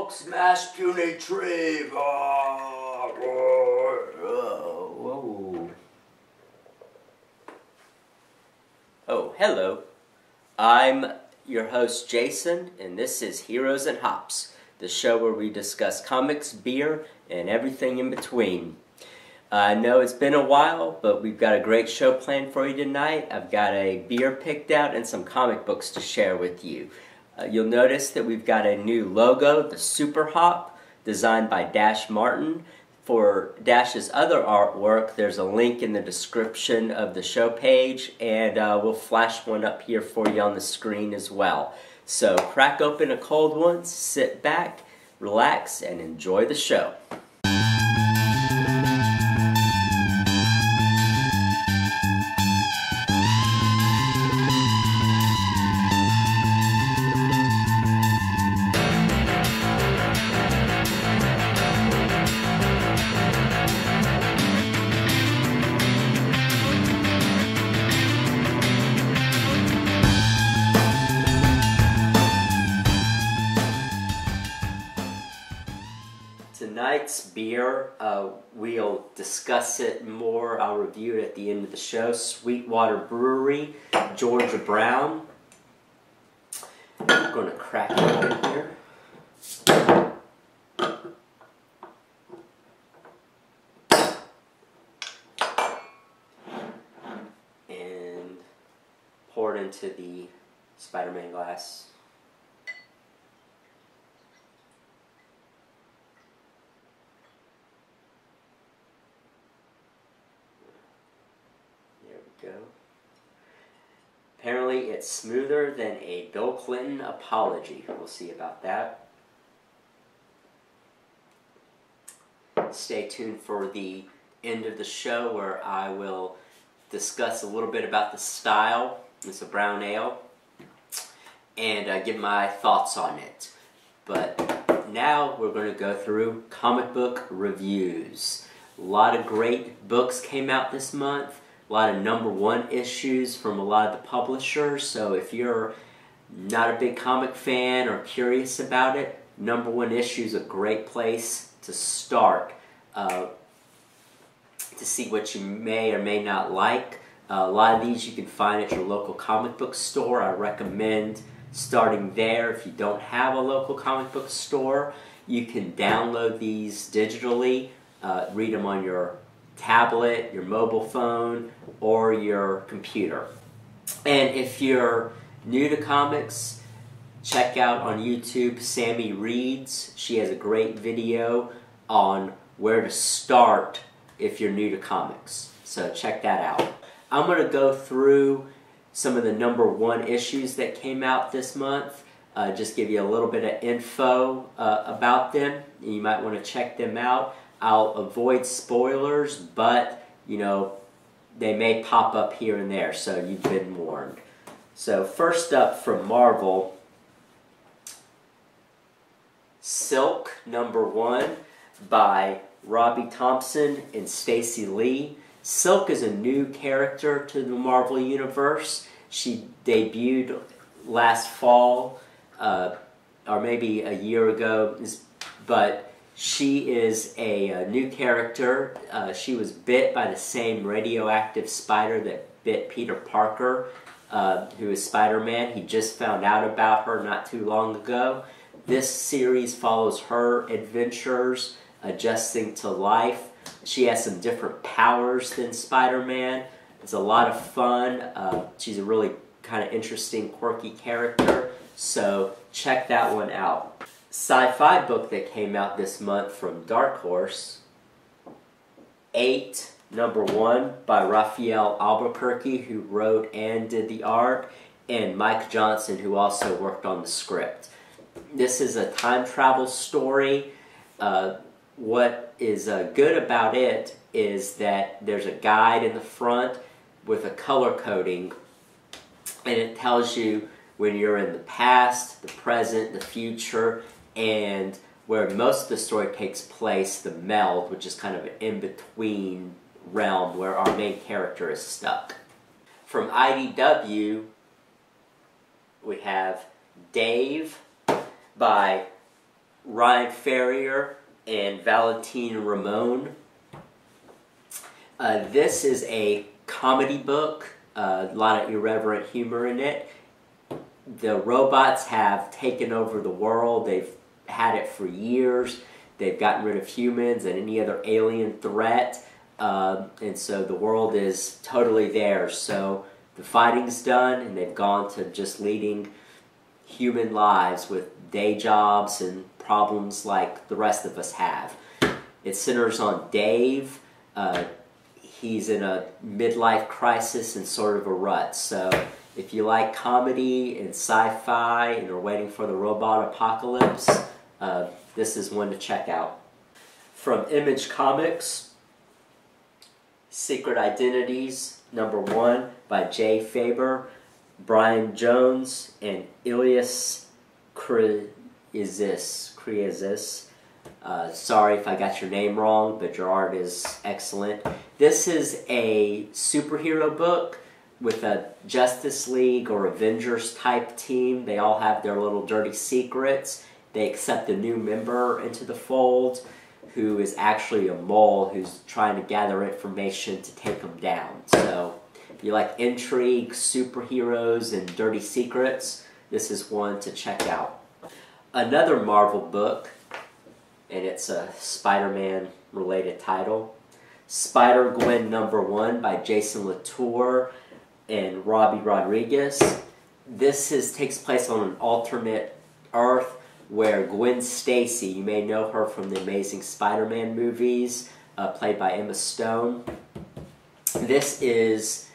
Hulk smash puny tree. Whoa. Oh, hello. I'm your host, Jason, and this is Heroes and Hops, the show where we discuss comics, beer, and everything in between. I know it's been a while, but we've got a great show planned for you tonight. I've got a beer picked out and some comic books to share with you. You'll notice that we've got a new logo, the Super Hop, designed by Dash Martin. For Dash's other artwork, there's a link in the description of the show page, and we'll flash one up here for you on the screen as well. So crack open a cold one, sit back, relax, and enjoy the show. Tonight's beer, we'll discuss it more. I'll review it at the end of the show. Sweetwater Brewery, Georgia Brown. I'm going to crack it open here. And pour it into the Spider-Man glass. Go. Apparently it's smoother than a Bill Clinton apology. We'll see about that. Stay tuned for the end of the show where I will discuss a little bit about the style. It's a brown ale. And give my thoughts on it. But now we're going to go through comic book reviews. A lot of great books came out this month. A lot of #1 issues from a lot of the publishers, so if you're not a big comic fan or curious about it, #1 issue is a great place to start to see what you may or may not like. A lot of these you can find at your local comic book store. I recommend starting there. If you don't have a local comic book store, you can download these digitally, read them on your tablet, your mobile phone, or your computer. And if you're new to comics, check out on YouTube Sammy Reads. She has a great video on where to start if you're new to comics. So check that out. I'm going to go through some of the #1 issues that came out this month. Just give you a little bit of info about them. You might want to check them out. I'll avoid spoilers, but, you know, they may pop up here and there, so you've been warned. So first up from Marvel, Silk #1 by Robbie Thompson and Stacey Lee. Silk is a new character to the Marvel Universe. She debuted last fall, or maybe a year ago, but she is a new character. She was bit by the same radioactive spider that bit Peter Parker, who is Spider-Man. He just found out about her not too long ago. This series follows her adventures, adjusting to life. She has some different powers than Spider-Man. It's a lot of fun. She's a really kind of interesting, quirky character, so check that one out. Sci-fi book that came out this month from Dark Horse, 8, #1 by Raphael Albuquerque, who wrote and did the art, and Mike Johnson, who also worked on the script. This is a time travel story. What is good about it is that there's a guide in the front with a color coding, and it tells you when you're in the past, the present, the future, and where most of the story takes place, the meld, which is kind of an in-between realm where our main character is stuck. From IDW, we have Dave by Ryan Ferrier and Valentine Ramon. This is a comedy book, a lot of irreverent humor in it. The robots have taken over the world. They've had it for years. They've gotten rid of humans and any other alien threat. And so the world is totally theirs. So the fighting's done, and they've gone to just leading human lives with day jobs and problems like the rest of us have. It centers on Dave. He's in a midlife crisis and sort of a rut. So if you like comedy and sci-fi and are waiting for the robot apocalypse, this is one to check out. From Image Comics, Secret Identities, #1 by Jay Faber, Brian Jones, and Ilias Kriazis. Sorry if I got your name wrong, but your art is excellent. This is a superhero book with a Justice League or Avengers type team. They all have their little dirty secrets. They accept a new member into the fold who is actually a mole who's trying to gather information to take them down. So if you like intrigue, superheroes, and dirty secrets, this is one to check out. Another Marvel book, and it's a Spider-Man related title, Spider-Gwen #1 by Jason Latour and Robbie Rodriguez. This takes place on an alternate Earth where Gwen Stacy, you may know her from the Amazing Spider-Man movies, played by Emma Stone. This is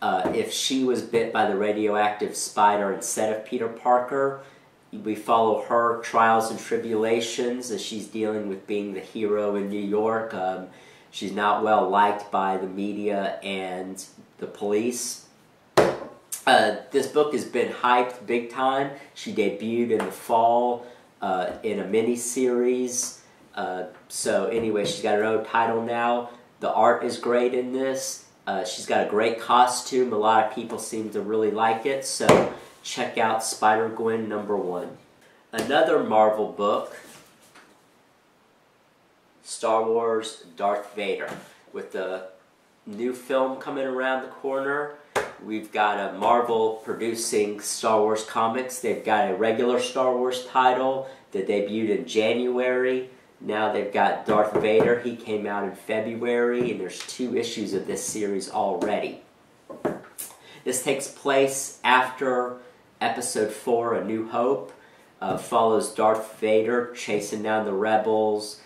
if she was bit by the radioactive spider instead of Peter Parker. We follow her trials and tribulations as she's dealing with being the hero in New York. She's not well liked by the media and the police. This book has been hyped big time. She debuted in the fall in a mini-series. So anyway, she's got her own title now. The art is great in this. She's got a great costume. A lot of people seem to really like it. So check out Spider-Gwen #1. Another Marvel book, Star Wars Darth Vader. With the new film coming around the corner, we've got a Marvel producing Star Wars comics. They've got a regular Star Wars title that debuted in January. Now they've got Darth Vader. He came out in February, and there's 2 issues of this series already. This takes place after Episode 4, A New Hope. Follows Darth Vader chasing down the rebels.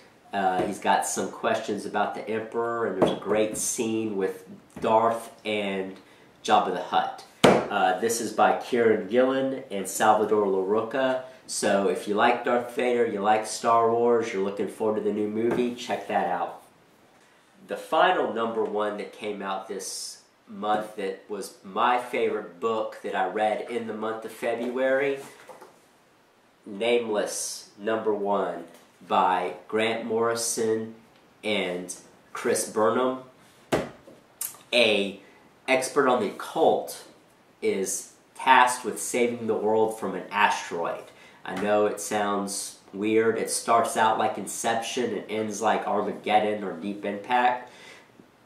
He's got some questions about the Emperor, and there's a great scene with Darth and Jabba the Hutt. This is by Kieran Gillen and Salvador Larroca. So if you like Darth Vader, you like Star Wars, you're looking forward to the new movie, check that out. The final #1 that came out this month that was my favorite book that I read in the month of February, Nameless #1 by Grant Morrison and Chris Burnham. A expert on the occult is tasked with saving the world from an asteroid. I know it sounds weird. It starts out like Inception and ends like Armageddon or Deep Impact.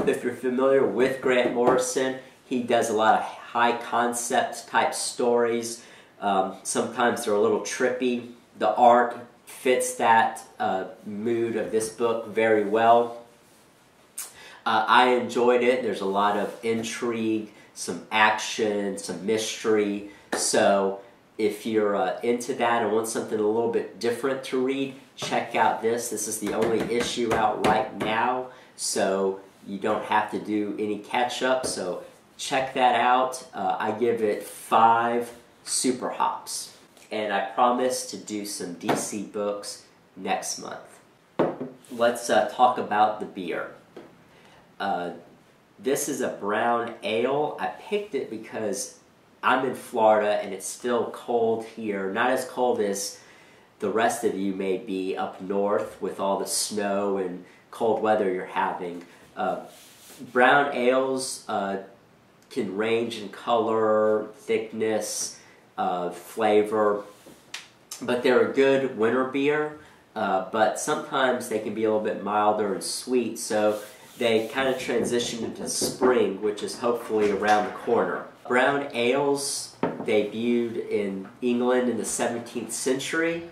If you're familiar with Grant Morrison, he does a lot of high concept type stories. Sometimes they're a little trippy. The art fits that mood of this book very well. I enjoyed it. There's a lot of intrigue, some action, some mystery. So if you're into that and want something a little bit different to read, check out this. This is the only issue out right now, so you don't have to do any catch-up. So check that out. I give it 5 super hops. And I promise to do some DC books next month. Let's talk about the beer. This is a brown ale. I picked it because I'm in Florida and it's still cold here. Not as cold as the rest of you may be up north with all the snow and cold weather you're having. Brown ales can range in color, thickness, flavor, but they're a good winter beer. but sometimes they can be a little bit milder and sweet, so they kind of transition into spring, which is hopefully around the corner. Brown ales debuted in England in the 17th century.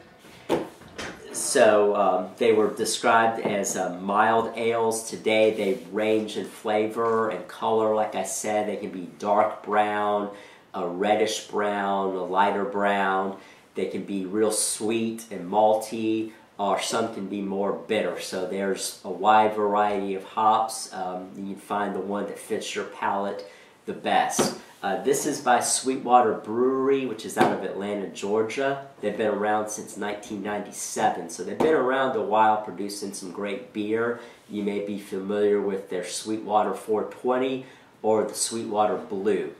So they were described as mild ales. Today they range in flavor and color. Like I said, they can be dark brown, a reddish brown, a lighter brown. They can be real sweet and malty, or some can be more bitter. So there's a wide variety of hops. You can find the one that fits your palate the best. This is by Sweetwater Brewery, which is out of Atlanta, Georgia. They've been around since 1997, so they've been around a while producing some great beer. You may be familiar with their Sweetwater 420 or the Sweetwater Blue.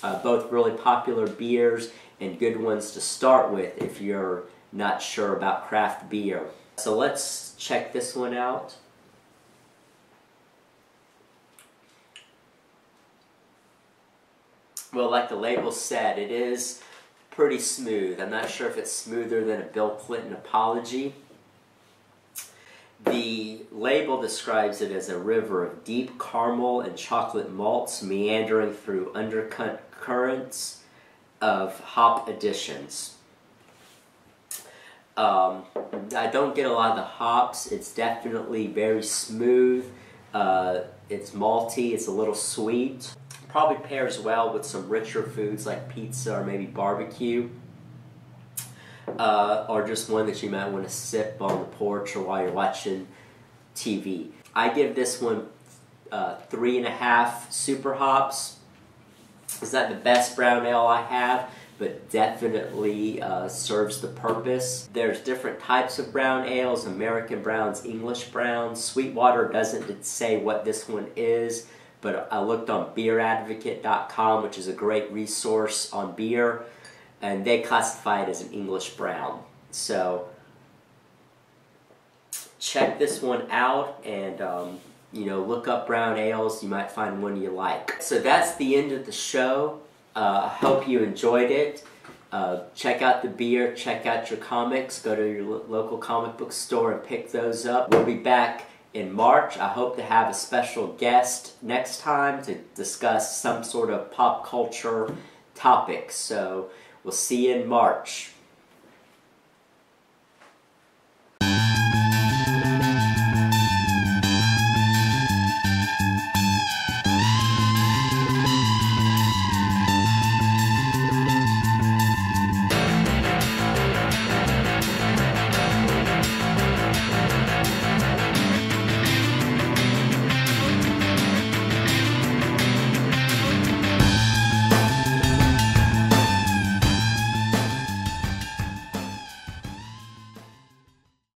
Both really popular beers and good ones to start with if you're not sure about craft beer. So let's check this one out. Well, like the label said, it is pretty smooth. I'm not sure if it's smoother than a Bill Clinton apology. The label describes it as a river of deep caramel and chocolate malts meandering through undercut currents of hop additions. I don't get a lot of the hops. It's definitely very smooth. It's malty. It's a little sweet. Probably pairs well with some richer foods like pizza or maybe barbecue, or just one that you might want to sip on the porch or while you're watching TV. I give this one 3.5 super hops. It's not the best brown ale I have, but definitely serves the purpose. There's different types of brown ales: American browns, English browns. Sweetwater doesn't say what this one is, but I looked on beeradvocate.com, which is a great resource on beer, and they classify it as an English brown. So check this one out and look up brown ales. You might find one you like. So that's the end of the show. I hope you enjoyed it. Check out the beer, check out your comics, go to your local comic book store and pick those up. We'll be back in March. I hope to have a special guest next time to discuss some sort of pop culture topic. So we'll see you in March.